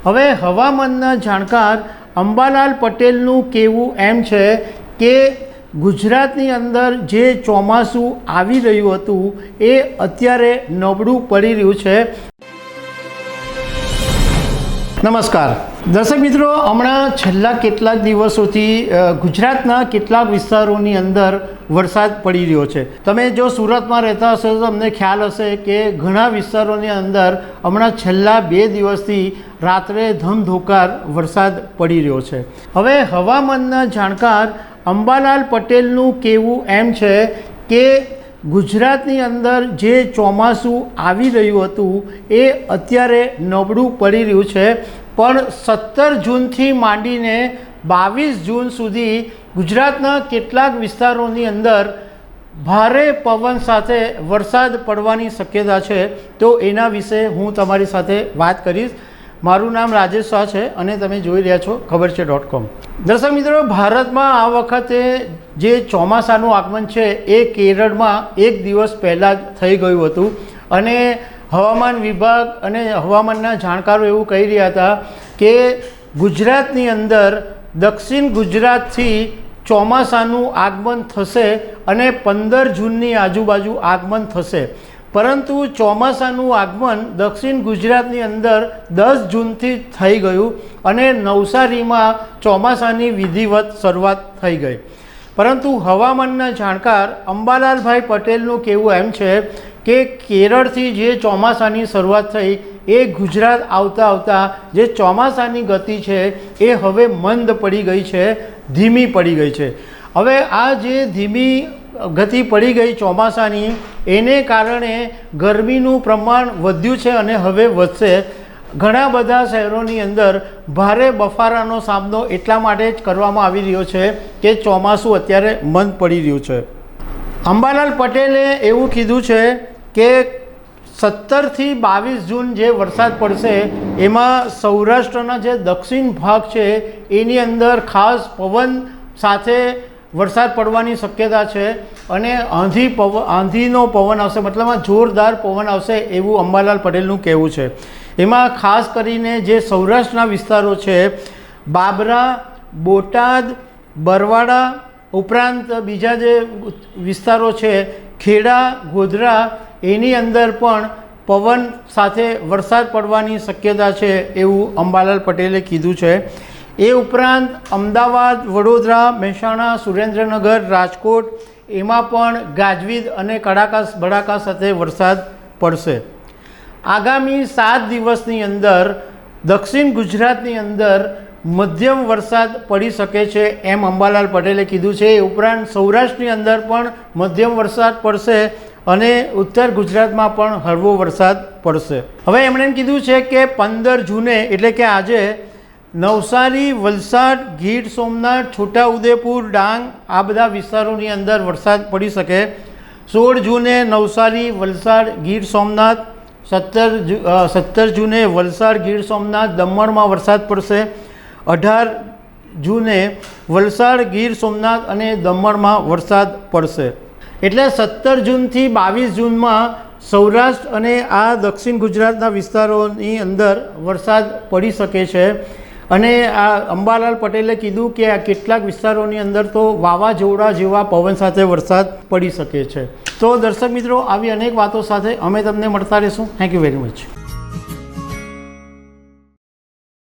હવે હવામાનના જાણકાર અંબાલાલ પટેલનું કહેવું એમ છે કે ગુજરાતની અંદર જે ચોમાસું આવી રહ્યું હતું એ અત્યારે નબળું પડી રહ્યું છે। નમસ્કાર દર્શક મિત્રો, હમણાં છેલ્લા કેટલાક દિવસોથી ગુજરાતના કેટલાક વિસ્તારોની અંદર વરસાદ પડી રહ્યો છે। તમે જો સુરતમાં રહેતા હશો તો તમને ખ્યાલ હશે કે ઘણા વિસ્તારોની અંદર હમણાં છેલ્લા 2 દિવસથી રાત્રે ધમધોકાર વરસાદ પડી રહ્યો છે। હવે હવામાનના જાણકાર અંબાલાલ પટેલનું કહેવું એમ છે કે ગુજરાતની અંદર જે ચોમાસું આવી રહ્યું હતું એ અત્યારે નબળું પડી રહ્યું છે, પણ 17 જૂનથી માંડીને 22 જૂન સુધી ગુજરાતના કેટલાક વિસ્તારોની અંદર ભારે પવન સાથે વરસાદ પડવાની શક્યતા છે। તો એના વિશે હું તમારી સાથે વાત કરીશ। મારું નામ રાજેશ શાહ છે અને તમે જોઈ રહ્યા છો ખબરછે.com। દર્શક મિત્રો, ભારતમાં આ વખતે જે ચોમાસાનું આગમન છે એ કેરળમાં 1 દિવસ પહેલાં જ થઈ ગયું હતું અને હવામાન વિભાગ અને હવામાનના જાણકારો એવું કહી રહ્યા હતા કે ગુજરાતની અંદર દક્ષિણ ગુજરાતથી ચોમાસાનું આગમન થશે અને 15 જૂનની આજુબાજુ આગમન થશે, પરંતુ ચોમાસાનું આગમન દક્ષિણ ગુજરાતની અંદર 10 જૂનથી થઈ ગયું અને નવસારીમાં ચોમાસાની વિધિવત શરૂઆત થઈ ગઈ। પરંતુ હવામાનના જાણકાર અંબાલાલભાઈ પટેલનું કહેવું એમ છે કે કેરળથી જે ચોમાસાની શરૂઆત થઈ એ ગુજરાત આવતા જે ચોમાસાની ગતિ છે એ હવે મંદ પડી ગઈ છે, ધીમી પડી ગઈ છે। હવે આ જે ધીમી ગતિ પડી ગઈ ચોમાસાની, એને કારણે ગરમીનું પ્રમાણ વધ્યું છે અને હવે વધશે। ઘણા બધા શહેરોની અંદર ભારે બફારાનો સામનો એટલા માટે જ કરવામાં આવી રહ્યો છે કે ચોમાસું અત્યારે મંદ પડી રહ્યું છે। અંબાલાલ પટેલે એવું કીધું છે કે 17 થી 22 જૂન જે વરસાદ પડશે એમાં સૌરાષ્ટ્રના જે દક્ષિણ ભાગ છે એની અંદર ખાસ પવન સાથે વરસાદ પડવાની શક્યતા છે અને આંધીનો પવન આવશે, મતલબમાં જોરદાર પવન આવશે એવું અંબાલાલ પટેલનું કહેવું છે। એમાં ખાસ કરીને જે સૌરાષ્ટ્રના વિસ્તારો છે, બાબરા, બોટાદ, બરવાડા ઉપરાંત બીજા જે વિસ્તારો છે, ખેડા, ગોધરા, એની અંદર પણ પવન સાથે વરસાદ પડવાની શક્યતા છે એવું અંબાલાલ પટેલે કીધું છે। એ ઉપરાંત અમદાવાદ, વડોદરા, મહેસાણા, સુરેન્દ્રનગર, રાજકોટ એમાં પણ ગાજવીજ અને કડાકા ભડાકા સાથે વરસાદ પડશે। આગામી 7 દિવસની અંદર દક્ષિણ ગુજરાતની અંદર મધ્યમ વરસાદ પડી શકે છે એમ અંબાલાલ પટેલે કીધું છે। એ ઉપરાંત સૌરાષ્ટ્રની અંદર પણ મધ્યમ વરસાદ પડશે અને ઉત્તર ગુજરાતમાં પણ હળવો વરસાદ પડશે। હવે એમણે એમ કીધું છે કે 15 જૂને એટલે કે આજે નવસારી, વલસાડ, ગીર સોમનાથ, છોટાઉદેપુર, ડાંગ આ બધા વિસ્તારોની અંદર વરસાદ પડી શકે। 16 જૂને નવસારી, વલસાડ, ગીર સોમનાથ, 17 જૂને વલસાડ, ગીર સોમનાથ, દમણમાં વરસાદ પડશે। 18 જૂને વલસાડ, ગીર સોમનાથ અને દમણમાં વરસાદ પડશે। એટલે 17 જૂનથી 22 જૂનમાં સૌરાષ્ટ્ર અને આ દક્ષિણ ગુજરાતના વિસ્તારોની અંદર વરસાદ પડી શકે છે। અને આ અંબાલાલ પટેલે કીધું કે આ કેટલાક વિસ્તારોની અંદર તો વાવાઝોડા જેવા પવન સાથે વરસાદ પડી શકે છે। તો દર્શક મિત્રો, આવી અનેક વાતો સાથે અમે તમને મળતા રહીશું। Thank you very much.